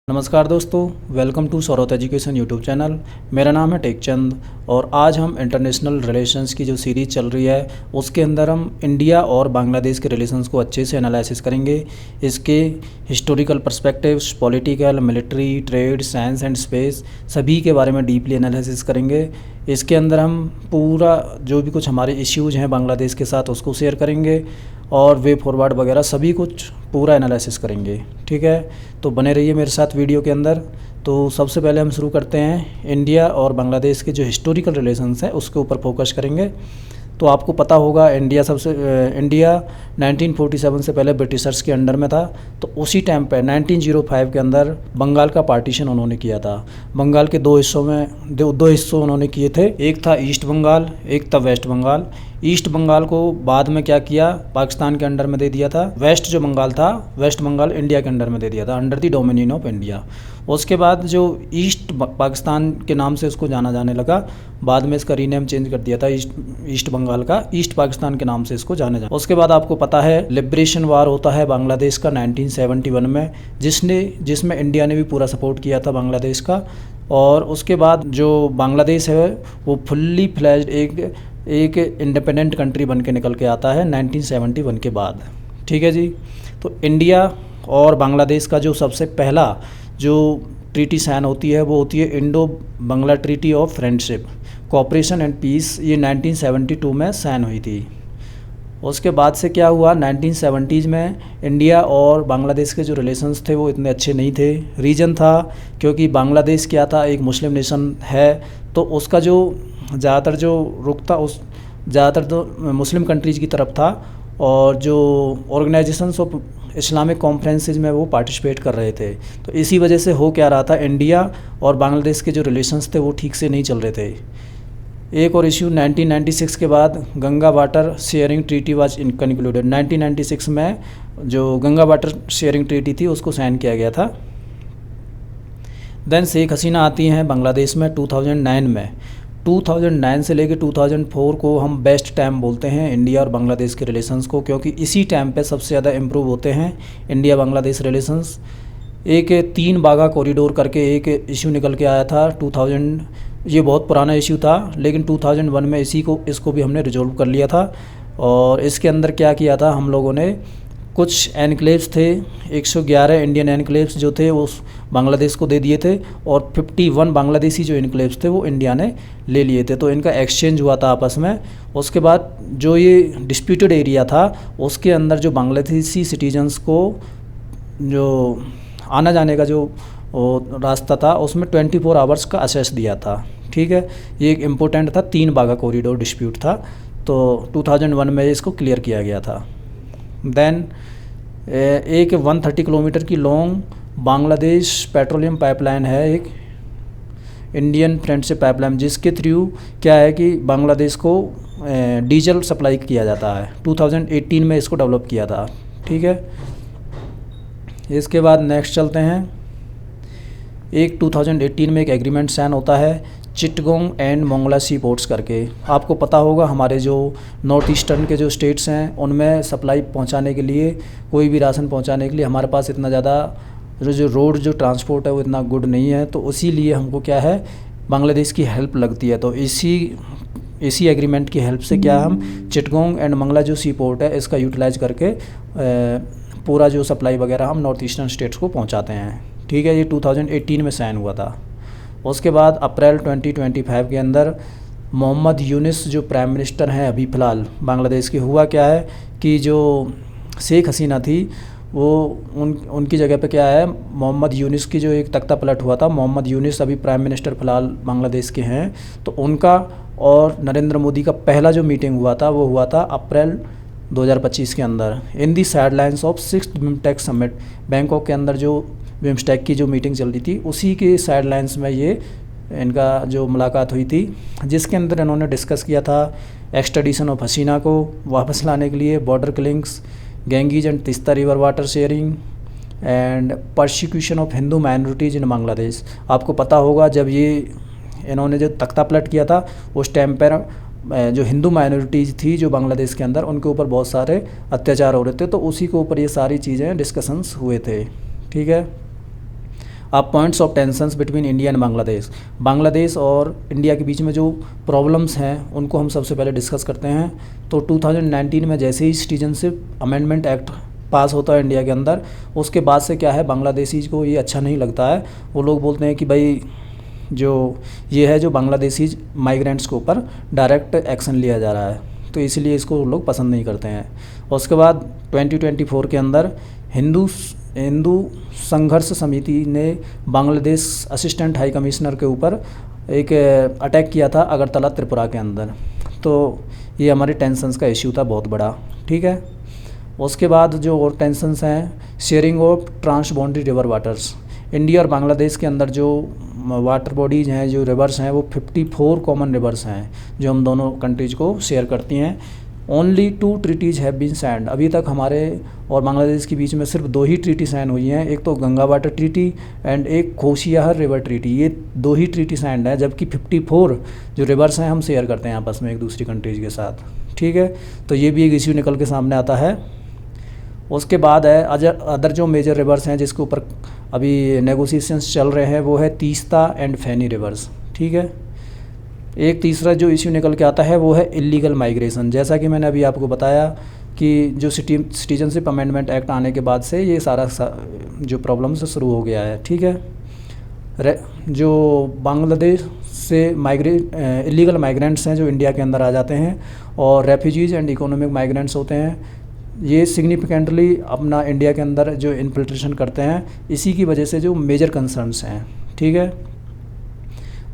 नमस्कार दोस्तों, welcome to Saurabh Education YouTube channel. मेरा नाम है टेकचंद और आज हम इंटरनेशनल रिलेशंस की जो सीरीज़ चल रही है उसके अंदर हम इंडिया और बांग्लादेश के रिलेशंस को अच्छे से एनालिसिस करेंगे। इसके historical perspectives, political, military, trade, science and space सभी के बारे में डीपली एनालिसिस करेंगे। इसके अंदर हम पूरा जो भी कुछ हमारे इश्यूज़ हैं बांग्लादेश के साथ उसको शेयर करेंगे और वे फॉरवर्ड वगैरह सभी कुछ पूरा एनालिसिस करेंगे। ठीक है, तो बने रहिए मेरे साथ वीडियो के अंदर। तो सबसे पहले हम शुरू करते हैं इंडिया और बांग्लादेश के जो हिस्टोरिकल रिलेशंस हैं उसके ऊपर फोकस करेंगे। तो आपको पता होगा इंडिया 1947 से पहले ब्रिटिशर्स के अंडर में था। तो उसी टाइम पे 1905 के अंदर बंगाल का पार्टीशन उन्होंने किया था। बंगाल के दो हिस्सों उन्होंने किए थे, एक था ईस्ट बंगाल, एक था वेस्ट बंगाल। ईस्ट बंगाल को बाद में क्या किया, पाकिस्तान के अंडर में दे दिया था। वेस्ट जो बंगाल था, वेस्ट बंगाल इंडिया के अंडर में दे दिया था, under the dominion of India. उसके बाद जो ईस्ट पाकिस्तान के नाम से इसको जाना जाने लगा, बाद में इसका रीनेम चेंज कर दिया था ईस्ट बंगाल का, ईस्ट पाकिस्तान के नाम से इसको जाने जाना। उसके बाद आपको पता है लिबरेशन वार होता है बांग्लादेश का 1971 में, जिसमें इंडिया ने भी पूरा सपोर्ट किया था बांग्लादेश का। और उसके बाद जो बांग्लादेश है वो फुल्ली फ्लैज्ड एक इंडिपेंडेंट कंट्री बन के निकल के आता है 1971 के बाद। ठीक है जी। तो इंडिया और बांग्लादेश का जो सबसे पहला जो ट्रीटी साइन होती है वो होती है Indo Bangla treaty of friendship, cooperation and peace. ये 1972 में साइन हुई थी। उसके बाद से क्या हुआ, 1970s में इंडिया और बांग्लादेश के जो रिलेशंस थे वो इतने अच्छे नहीं थे। रीज़न था क्योंकि बांग्लादेश क्या था, एक मुस्लिम नेशन है, तो उसका जो ज़्यादातर जो रुख था उस ज़्यादातर तो मुस्लिम कंट्रीज़ की तरफ था। और जो ऑर्गेनाइजेशंस ऑफ इस्लामिक कॉन्फ्रेंसेज में वो पार्टिसिपेट कर रहे थे। तो इसी वजह से हो क्या रहा था, इंडिया और बांग्लादेश के जो रिलेशंस थे वो ठीक से नहीं चल रहे थे। एक और इशू 1996 के बाद Ganga water sharing treaty was concluded. 1996 में जो गंगा वाटर शेयरिंग ट्रीटी थी उसको साइन किया गया था। देन शेख हसीना आती हैं बांग्लादेश में 2009 में। 2009 से लेकर 2004 को हम बेस्ट टाइम बोलते हैं इंडिया और बांग्लादेश के रिलेशंस को, क्योंकि इसी टाइम पे सबसे ज़्यादा इम्प्रूव होते हैं इंडिया बांग्लादेश रिलेशंस। एक 3 बागा कॉरिडोर करके एक इशू निकल के आया था 2000। ये बहुत पुराना इशू था, लेकिन 2001 में इसको भी हमने रिजोल्व कर लिया था। और इसके अंदर क्या किया था हम लोगों ने, कुछ एनक्लेव्स थे, 111 इंडियन एनक्लेव्स जो थे वो बांग्लादेश को दे दिए थे और 51 बांग्लादेशी जो एनक्लेव्स थे वो इंडिया ने ले लिए थे। तो इनका एक्सचेंज हुआ था आपस में। उसके बाद जो ये डिस्प्यूटेड एरिया था उसके अंदर जो बांग्लादेशी सिटीजन्स को जो आना जाने का जो रास्ता था उसमें 24 आवर्स का एक्सेस दिया था। ठीक है, ये एक इम्पोर्टेंट था, 3 बागा कॉरिडोर डिस्प्यूट था। तो 2001 में इसको क्लियर किया गया था। देन एक 130 किलोमीटर की लॉन्ग बांग्लादेश पेट्रोलियम पाइपलाइन है, एक इंडियन फ्रेंडशिप पाइपलाइन, जिसके थ्रू क्या है कि बांग्लादेश को डीजल सप्लाई किया जाता है। 2018 में इसको डेवलप किया था। ठीक है, इसके बाद नेक्स्ट चलते हैं। एक 2018 में एक एग्रीमेंट साइन होता है Chittagong and Mongla sea ports करके। आपको पता होगा हमारे जो नॉर्थ ईस्टर्न के जो स्टेट्स हैं उनमें सप्लाई पहुंचाने के लिए, कोई भी राशन पहुंचाने के लिए हमारे पास इतना ज़्यादा जो रोड जो ट्रांसपोर्ट है वो इतना गुड नहीं है। तो इसीलिए हमको क्या है, बांग्लादेश की हेल्प लगती है। तो इसी एग्रीमेंट की हेल्प से क्या हम चिटगोंग एंड मंगला जो सी पोर्ट है इसका यूटिलाइज करके पूरा जो सप्लाई वगैरह हम नॉर्थ ईस्टर्न स्टेट्स को पहुँचाते हैं। ठीक है, ये 2018 में साइन हुआ था। उसके बाद अप्रैल 2025 के अंदर मोहम्मद यूनिस जो प्राइम मिनिस्टर हैं अभी फ़िलहाल बांग्लादेश के, हुआ क्या है कि जो शेख हसीना थी वो उनकी जगह पे क्या है, मोहम्मद यूनिस की जो एक तख्ता पलट हुआ था। मोहम्मद यूनिस अभी प्राइम मिनिस्टर फ़िलहाल बांग्लादेश के हैं। तो उनका और नरेंद्र मोदी का पहला जो मीटिंग हुआ था वो हुआ था अप्रैल 2025 के अंदर in the sidelines of 6th BIMSTEC summit. Bangkok के अंदर जो बिम्स्टेक की जो मीटिंग चल रही थी उसी के साइडलाइंस में ये इनका जो मुलाकात हुई थी, जिसके अंदर इन्होंने डिस्कस किया था एक्सट्रेडिशन ऑफ हसीना को वापस लाने के लिए, border killings, Ganges and Teesta river water sharing and persecution of Hindu minorities in Bangladesh. आपको पता होगा जब ये इन्होंने जो तख्ता पलट किया था उस टाइम पर जो हिंदू माइनॉरिटीज़ थी जो बांग्लादेश के अंदर, उनके ऊपर बहुत सारे अत्याचार हो रहे थे। तो उसी के ऊपर ये सारी चीज़ें डिस्कशंस हुए थे। ठीक है, अब points of tensions between India and Bangladesh. Bangladesh और इंडिया के बीच में जो प्रॉब्लम्स हैं उनको हम सबसे पहले डिस्कस करते हैं। तो 2019 में जैसे ही सिटीजनशिप अमेंडमेंट एक्ट पास होता है इंडिया के अंदर, उसके बाद से क्या है, बांग्लादेशीज को ये अच्छा नहीं लगता है। वो लोग बोलते हैं कि भाई जो ये है जो बांग्लादेशी माइग्रेंट्स के ऊपर डायरेक्ट एक्शन लिया जा रहा है, तो इसलिए इसको लोग पसंद नहीं करते हैं। उसके बाद 2024 के अंदर हिंदू संघर्ष समिति ने बांग्लादेश असिस्टेंट हाई कमिश्नर के ऊपर एक अटैक किया था अगरतला त्रिपुरा के अंदर। तो ये हमारे टेंशन्स का इश्यू था बहुत बड़ा, ठीक है। उसके बाद जो और टेंशन्स हैं, sharing of trans boundary river waters. India और बांग्लादेश के अंदर जो वाटर बॉडीज़ हैं, जो रिवर्स हैं, वो 54 कॉमन रिवर्स हैं जो हम दोनों कंट्रीज़ को शेयर करती हैं। Only 2 treaties have been signed. अभी तक हमारे और बांग्लादेश के बीच में सिर्फ 2 ही ट्रीटी साइन हुई हैं, एक तो गंगा वाटर ट्रीटी एंड एक कोशियाहर रिवर ट्रीटी। ये 2 ही ट्रीटी साइंड है, जबकि 54 जो रिवर्स हैं हम शेयर करते हैं आपस में एक दूसरी कंट्रीज़ के साथ, ठीक है। तो ये भी एक इश्यू निकल के सामने आता है। उसके बाद है अदर जो मेजर रिवर्स हैं जिसके ऊपर अभी नेगोशिएशंस चल रहे हैं, वो है तीस्ता एंड फैनी रिवर्स, ठीक है। एक तीसरा जो इश्यू निकल के आता है वो है इलीगल माइग्रेशन। जैसा कि मैंने अभी आपको बताया कि जो सिटीजनशिप अमेंडमेंट एक्ट आने के बाद से ये सारा जो प्रॉब्लम्स शुरू हो गया है, ठीक है। जो बांग्लादेश से इलीगल माइग्रेंट्स हैं जो इंडिया के अंदर आ जाते हैं, और रेफ्यूजीज़ एंड इकोनॉमिक माइग्रेंट्स होते हैं, ये सिग्निफिकेंटली अपना इंडिया के अंदर जो इन्फिल्ट्रेशन करते हैं, इसी की वजह से जो मेजर कंसर्न्स हैं, ठीक है।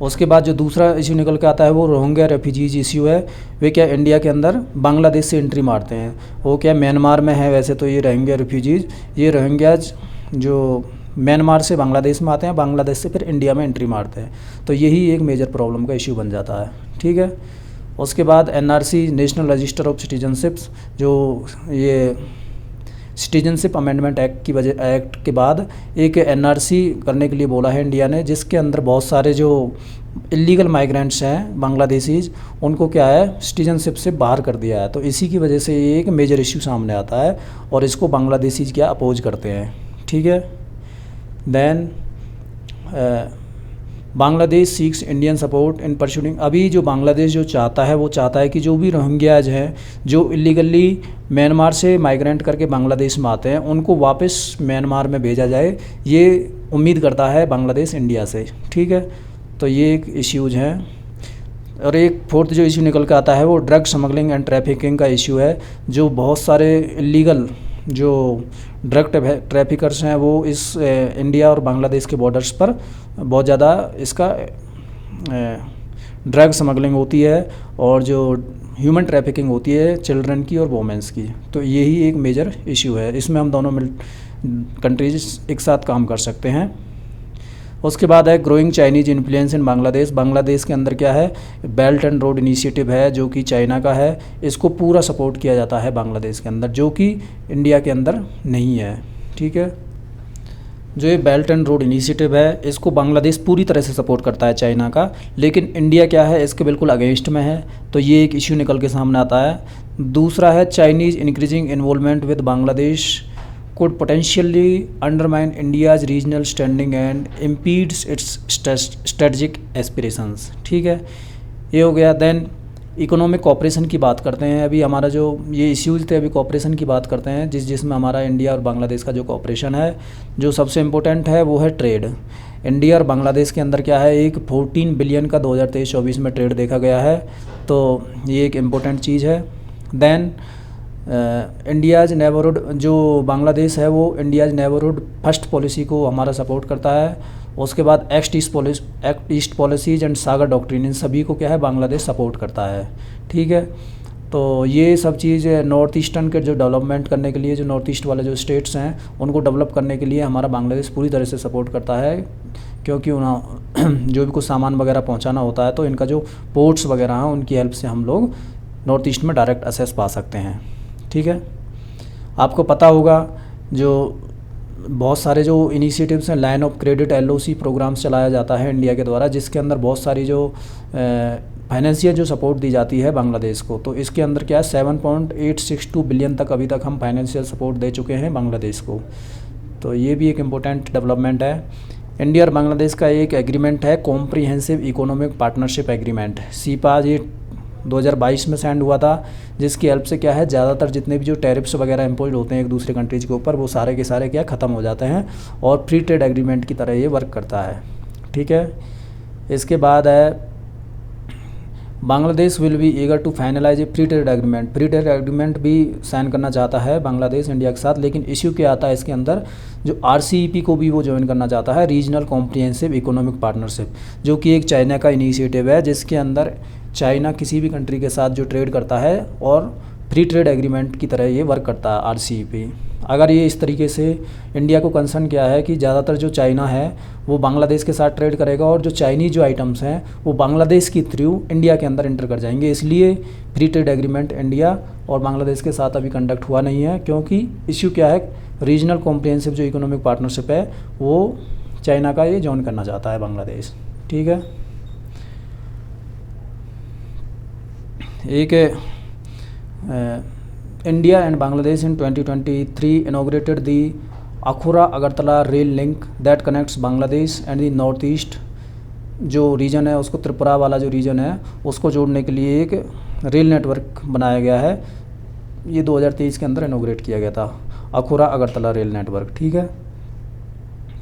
उसके बाद जो दूसरा इश्यू निकल के आता है वो रोहिंग्या रेफ्यूजीज इश्यू है। वे क्या इंडिया के अंदर बांग्लादेश से एंट्री मारते हैं, वो क्या म्यांमार में है वैसे तो ये रोहिंग्या रेफ्यूजीज, ये रोहिंग्याज जो म्यांमार से बांग्लादेश में आते हैं, बांग्लादेश से फिर इंडिया में एंट्री मारते हैं। तो यही एक मेजर प्रॉब्लम का इश्यू बन जाता है, ठीक है। उसके बाद NRC national register of citizenships, जो ये सिटीजनशिप अमेंडमेंट एक्ट के बाद एक एनआरसी करने के लिए बोला है इंडिया ने, जिसके अंदर बहुत सारे जो इलीगल माइग्रेंट्स हैं बांग्लादेशीज, उनको क्या है सिटीजनशिप से बाहर कर दिया है। तो इसी की वजह से ये एक मेजर इश्यू सामने आता है और इसको बांग्लादेशीज क्या अपोज करते हैं, ठीक है। Then Bangladesh seeks Indian support in pursuing. अभी जो बांग्लादेश जो चाहता है वो चाहता है कि जो भी रोहिंग्याज हैं जो इलीगली म्यांमार से माइग्रेंट करके बांग्लादेश में आते हैं, उनको वापस म्यांमार में भेजा जाए, ये उम्मीद करता है बांग्लादेश इंडिया से, ठीक है। तो ये एक इश्यूज हैं। और एक फोर्थ जो इश्यू निकल के आता है वो ड्रग स्मगलिंग एंड ट्रैफिकिंग का इश्यू है। जो बहुत सारे इलीगल जो ड्रग ट्रैफिकर्स हैं वो इस इंडिया और बांग्लादेश के बॉर्डर्स पर बहुत ज़्यादा इसका ड्रग स्मगलिंग होती है और जो ह्यूमन ट्रैफिकिंग होती है चिल्ड्रन की और वोमेंस की। तो यही एक मेजर इश्यू है, इसमें हम दोनों कंट्रीज एक साथ काम कर सकते हैं। उसके बाद है ग्रोइंग चाइनीज इन्फ्लुएंस इन बांग्लादेश। बांग्लादेश के अंदर क्या है, बेल्ट एंड रोड इनिशिएटिव है जो कि चाइना का है, इसको पूरा सपोर्ट किया जाता है बांग्लादेश के अंदर, जो कि इंडिया के अंदर नहीं है, ठीक है। जो ये बेल्ट एंड रोड इनिशिएटिव है इसको बांग्लादेश पूरी तरह से सपोर्ट करता है चाइना का, लेकिन इंडिया क्या है इसके बिल्कुल अगेंस्ट में है। तो ये एक इश्यू निकल के सामने आता है। दूसरा है Chinese increasing involvement with Bangladesh could potentially undermine India's regional standing and impedes its strategic aspirations, ठीक है, ये हो गया। देन इकोनॉमिक कोऑपरेशन की बात करते हैं। अभी हमारा जो ये इश्यूज थे, अभी कोऑपरेशन की बात करते हैं जिसमें हमारा इंडिया और बांग्लादेश का जो कोऑपरेशन है, जो सबसे इम्पोर्टेंट है वो है ट्रेड। इंडिया और बांग्लादेश के अंदर क्या है, एक 14 बिलियन का 2023-24 में ट्रेड देखा गया है, तो ये एक इम्पोर्टेंट चीज़ है। देन इंडियाज़ नेबरहुड, जो बांग्लादेश है वो इंडियाज़ नेबरहुड फर्स्ट पॉलिसी को हमारा सपोर्ट करता है। उसके बाद act east policies and SAGAR doctrine, इन सभी को क्या है बांग्लादेश सपोर्ट करता है, ठीक है। तो ये सब चीज़ नॉर्थ ईस्टर्न के जो डेवलपमेंट करने के लिए, जो नॉर्थ ईस्ट वाले जो स्टेट्स हैं उनको डेवलप करने के लिए हमारा बांग्लादेश पूरी तरह से सपोर्ट करता है, क्योंकि जो भी कुछ सामान वगैरह पहुँचाना होता है तो इनका जो पोर्ट्स वगैरह हैं उनकी हेल्प से हम लोग नॉर्थ ईस्ट में डायरेक्ट एक्सेस पा सकते हैं, ठीक है। आपको पता होगा जो बहुत सारे जो इनिशिएटिव्स हैं, line of credit LOC programmes चलाया जाता है इंडिया के द्वारा, जिसके अंदर बहुत सारी जो फाइनेंशियल जो सपोर्ट दी जाती है बांग्लादेश को। तो इसके अंदर क्या है 7.862 बिलियन तक अभी तक हम फाइनेंशियल सपोर्ट दे चुके हैं बांग्लादेश को। तो ये भी एक इम्पोर्टेंट डेवलपमेंट है। इंडिया और बांग्लादेश का एक एग्रीमेंट है, comprehensive economic partnership agreement, cepa. ये 2022 में सेंड हुआ था, जिसकी हेल्प से क्या है, ज़्यादातर जितने भी जो टैरिफ्स वगैरह इम्पोज होते हैं एक दूसरे कंट्रीज़ के ऊपर, वो सारे के सारे क्या ख़त्म हो जाते हैं और फ्री ट्रेड एग्रीमेंट की तरह ये वर्क करता है। ठीक है। इसके बाद है Bangladesh will be eager to finalise a free trade agreement. Free trade agreement भी साइन करना चाहता है बांग्लादेश इंडिया के साथ, लेकिन इश्यू क्या आता है इसके अंदर, जो RCEP को भी वो ज्वाइन करना चाहता है, रीजनल कॉम्प्रिहेंसिव इकोनॉमिक पार्टनरशिप, जो कि एक चाइना का इनिशिएटिव है, जिसके अंदर चाइना किसी भी कंट्री के साथ जो ट्रेड करता है और फ्री ट्रेड एग्रीमेंट की तरह ये वर्क करता है RCEP। अगर ये इस तरीके से, इंडिया को कंसर्न क्या है कि ज़्यादातर जो चाइना है वो बांग्लादेश के साथ ट्रेड करेगा और जो चाइनीज़ जो आइटम्स हैं वो बांग्लादेश के थ्रू इंडिया के अंदर इंटर कर जाएंगे, इसलिए फ्री ट्रेड एग्रीमेंट इंडिया और बांग्लादेश के साथ अभी कंडक्ट हुआ नहीं है, क्योंकि इश्यू क्या है, रीजनल कॉम्प्रिहेंसिव जो इकोनॉमिक पार्टनरशिप है वो चाइना का ये ज्वाइन करना चाहता है बांग्लादेश। ठीक है। एक India and Bangladesh in 2023 inaugurated the Akhaura Agartala rail link that connects Bangladesh and the north east जो रीजन है, उसको त्रिपुरा वाला जो रीजन है उसको जोड़ने के लिए एक रेल नेटवर्क बनाया गया है। ये 2023 के अंदर इनॉग्रेट किया गया था, अखुरा अगरतला रेल नेटवर्क। ठीक है।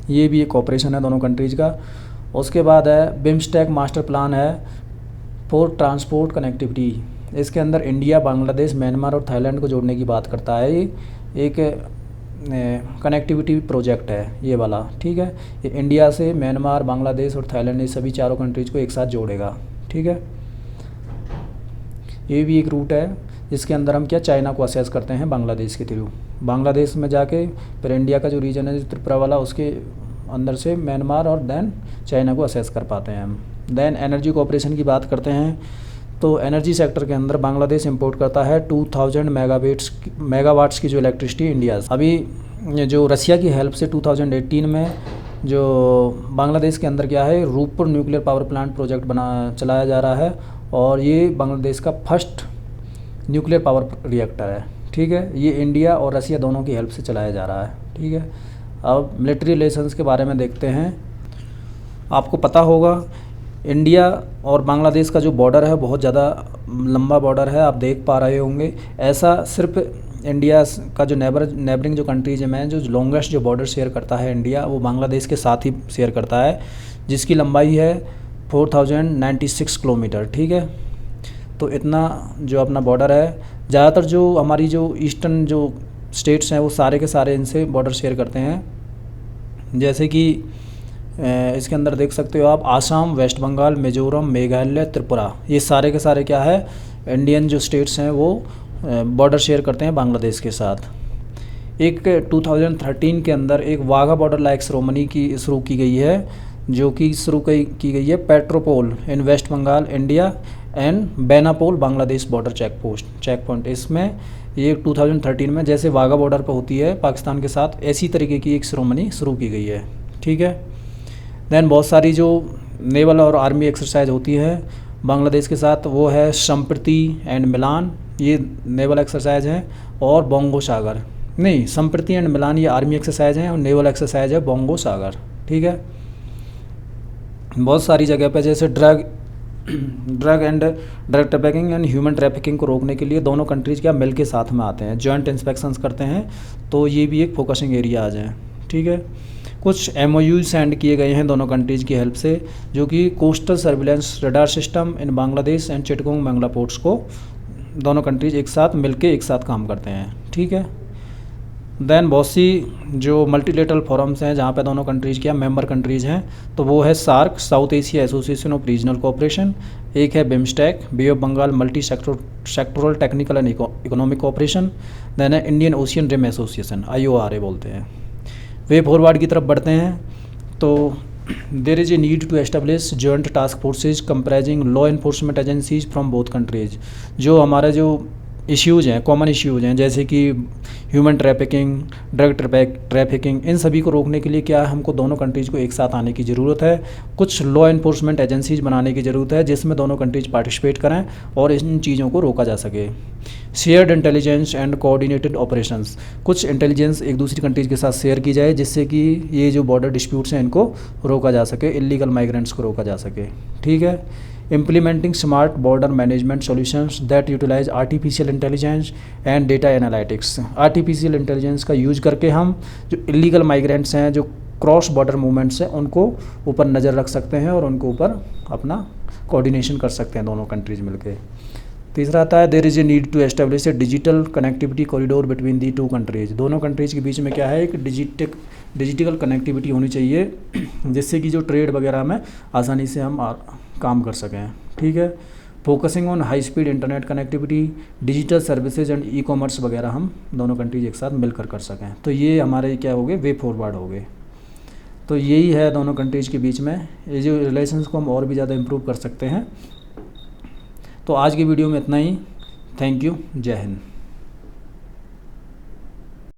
ये भी एक कॉपरेशन है दोनों कंट्रीज़ का। उसके बाद है बिम्स्टेक मास्टर प्लान है फॉर ट्रांसपोर्ट कनेक्टिविटी। इसके अंदर इंडिया, बांग्लादेश, म्यांमार और थाईलैंड को जोड़ने की बात करता है। ये एक कनेक्टिविटी प्रोजेक्ट है ये वाला। ठीक है। ये इंडिया से म्यांमार, बांग्लादेश और थाईलैंड, ये सभी चारों कंट्रीज़ को एक साथ जोड़ेगा। ठीक है। ये भी एक रूट है जिसके अंदर हम क्या, चाइना को असेस करते हैं बांग्लादेश के थ्रू, बांग्लादेश में जाके फिर इंडिया का जो रीजन है जो त्रिपुरा वाला, उसके अंदर से म्यांमार और देन चाइना को असेस कर पाते हैं हम। देन एनर्जी कोऑपरेशन की बात करते हैं तो एनर्जी सेक्टर के अंदर बांग्लादेश इंपोर्ट करता है 2000 मेगावाट्स की जो इलेक्ट्रिसिटी इंडिया। अभी जो रसिया की हेल्प से 2018 में जो बांग्लादेश के अंदर क्या है, Rooppur nuclear power plant project चलाया जा रहा है और ये बांग्लादेश का फर्स्ट न्यूक्लियर पावर रिएक्टर है। ठीक है। ये इंडिया और रसिया दोनों की हेल्प से चलाया जा रहा है। ठीक है। अब मिलिट्री रिलेशंस के बारे में देखते हैं। आपको पता होगा इंडिया और बांग्लादेश का जो बॉर्डर है बहुत ज़्यादा लंबा बॉर्डर है, आप देख पा रहे होंगे। ऐसा सिर्फ इंडिया का जो नेबरिंग जो कंट्रीज में जो लॉन्गेस्ट जो बॉर्डर शेयर करता है इंडिया, वो बांग्लादेश के साथ ही शेयर करता है, जिसकी लंबाई है 4096 किलोमीटर। ठीक है। तो इतना जो अपना बॉर्डर है, ज़्यादातर जो हमारी जो ईस्टर्न जो स्टेट्स हैं वो सारे के सारे इनसे बॉर्डर शेयर करते हैं। जैसे कि इसके अंदर देख सकते हो आप, आसाम, वेस्ट बंगाल, मिजोरम, मेघालय, त्रिपुरा, ये सारे के सारे क्या है, इंडियन जो स्टेट्स हैं वो बॉर्डर शेयर करते हैं बांग्लादेश के साथ। एक 2013 के अंदर एक वाघा बॉर्डर लाइक सेरेमनी की शुरू की गई है, जो कि शुरू की गई है Petrapole in West Bengal India and Benapole Bangladesh border check point. इसमें ये 2013 में जैसे वाघा बॉर्डर पर होती है पाकिस्तान के साथ, ऐसी तरीके की एक सेरेमनी शुरू की गई है। ठीक है। देन बहुत सारी जो नेवल और आर्मी एक्सरसाइज होती है बांग्लादेश के साथ, वो है संप्रति एंड मिलान, ये नेवल एक्सरसाइज है, और बोंगो सागर, नहीं संप्रति एंड मिलान ये आर्मी एक्सरसाइज हैं और नेवल एक्सरसाइज है बोंगो सागर। ठीक है। बहुत सारी जगह पे जैसे drug trafficking and human trafficking को रोकने के लिए दोनों कंट्रीज क्या मिल के साथ में आते हैं, जॉइंट इंस्पेक्शंस करते हैं, तो ये भी एक फोकसिंग एरिया आ जाए। ठीक है। कुछ MOUs सेंड किए गए हैं दोनों कंट्रीज़ की हेल्प से, जो कि coastal surveillance radar system in Bangladesh and Chittagong Bangla ports को दोनों कंट्रीज एक साथ मिलके एक साथ काम करते हैं। ठीक है। देन बहुत सी जो मल्टीलेटरल फोरम्स हैं जहाँ पे दोनों कंट्रीज़ क्या मेंबर कंट्रीज़ हैं, तो वो है SAARC, South Asia association of regional cooperation, एक है BIMSTEC, Bay of Bengal multi sectoral technical and economic cooperation, then है Indian Ocean Rim Association, IORA बोलते हैं। वे फॉरवर्ड की तरफ बढ़ते हैं तो there is a need to establish joint task forces comprising law enforcement agencies from both countries. जो हमारे जो इश्यूज़ हैं, कॉमन इश्यूज़ हैं, जैसे कि ह्यूमन ट्रैफिकिंग, ड्रग ट्रैफिकिंग, इन सभी को रोकने के लिए क्या है, हमको दोनों कंट्रीज़ को एक साथ आने की ज़रूरत है। कुछ लॉ इन्फोर्समेंट एजेंसीज बनाने की ज़रूरत है जिसमें दोनों कंट्रीज पार्टिसिपेट करें और इन चीज़ों को रोका जा सके। Shared intelligence and coordinated operations, कुछ इंटेलिजेंस एक दूसरी कंट्रीज़ के साथ शेयर की जाए जिससे कि ये जो बॉर्डर डिस्प्यूट्स हैं इनको रोका जा सके, इलीगल माइग्रेंट्स को रोका जा सके। ठीक है। implementing smart border management solutions that utilize artificial intelligence and data analytics, artificial intelligence का यूज करके हम जो इलीगल माइग्रेंट्स हैं, जो क्रॉस बॉर्डर मूवमेंट्स हैं, उनको ऊपर नज़र रख सकते हैं और उनको ऊपर अपना कोऑर्डिनेशन कर सकते हैं दोनों कंट्रीज मिलके। तीसरा आता है there is a need to establish a digital connectivity corridor between the two countries, दोनों कंट्रीज के बीच में क्या है, एक डिजिटल कनेक्टिविटी होनी चाहिए जिससे कि जो ट्रेड वगैरह में आसानी से हम काम कर सकें। ठीक है। Focusing on high speed internet connectivity, digital services and e commerce वगैरह हम दोनों कंट्रीज एक साथ मिलकर कर सकें। तो ये हमारे क्या हो गए, वे फॉरवर्ड हो गए। तो यही है दोनों कंट्रीज के बीच में, ये जो रिलेशंस को हम और भी ज़्यादा इम्प्रूव कर सकते हैं। तो आज की वीडियो में इतना ही। Thank you. जय हिंद।